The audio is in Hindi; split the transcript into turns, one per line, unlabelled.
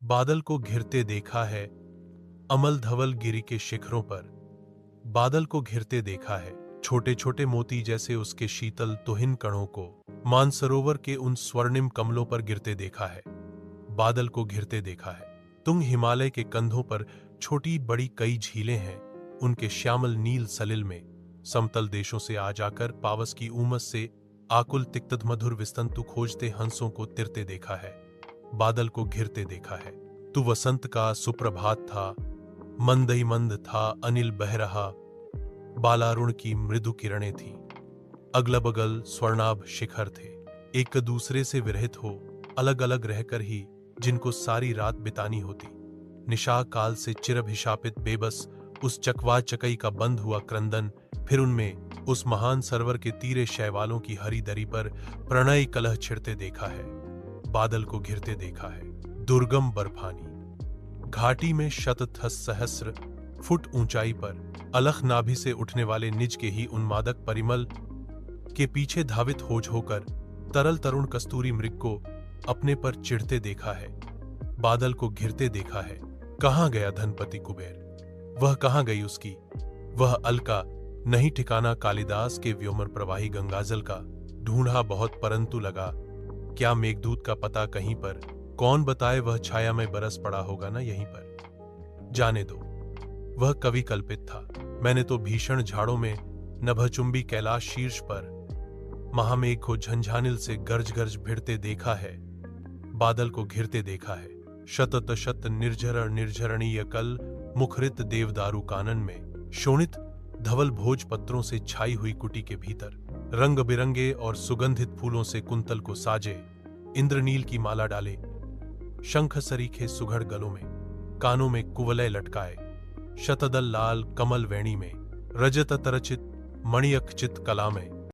बादल को घिरते देखा है अमल धवल गिरी के शिखरों पर। बादल को घिरते देखा है छोटे छोटे मोती जैसे उसके शीतल तुहिन कणों को मानसरोवर के उन स्वर्णिम कमलों पर गिरते देखा है। बादल को घिरते देखा है तुंग हिमालय के कंधों पर छोटी बड़ी कई झीलें हैं। उनके श्यामल नील सलिल में समतल देशों से आ जाकर पावस की उमस से आकुल तिक्तद मधुर विस्तंतु खोजते हंसों को तिरते देखा है। बादल को घिरते देखा है तू वसंत का सुप्रभात था, मंद ही मंद था अनिल बह रहा, बालारुण की मृदु किरणें थीं, अगल बगल स्वर्णाभ शिखर थे, एक दूसरे से विरहित हो अलग अलग रहकर ही जिनको सारी रात बितानी होती। निशा काल से चिरभिशापित बेबस उस चकवा चकई का बंद हुआ क्रंदन, फिर उनमें उस महान सरवर के तीरे शैवालों की हरी दरी पर प्रणय कलह छिड़ते देखा है। बादल को घिरते देखा है दुर्गम बर्फानी घाटी में शत सहस्र फुट ऊंचाई पर अलख नाभि से उठने वाले निज के ही उन्मादक परिमल के पीछे धावित होकर तरल तरुण कस्तूरी मृग को अपने पर चिढ़ते देखा है। बादल को घिरते देखा है कहां गया धनपति कुबेर, वह कहां गई उसकी वह अलका नहीं ठिकाना कालिदास के व्योमर प्रवाही गंगाजल का ढूंढा बहुत परंतु लगा, क्या मेघदूत का पता कहीं पर, कौन बताए वह छाया में बरस पड़ा होगा ना यहीं पर। जाने दो वह कवि कल्पित था, मैंने तो भीषण झाड़ों में नभचुंबी कैलाश शीर्ष पर महामेघ को झंझानिल से गर्ज गर्ज भिड़ते देखा है। बादल को घिरते देखा है शतत शत निर्झर निर्झरणीय कल मुखरित देवदारू कानन में शोणित धवल भोज पत्रों से छाई हुई कुटी के भीतर रंग बिरंगे और सुगंधित फूलों से कुंतल को साजे, इंद्रनील की माला डाले, शंख सरीखे सुघड़ गलों में, कानों में कुवलय लटकाए, शतदल लाल कमल वेणी में, रजत तरचित मणियखचित कला में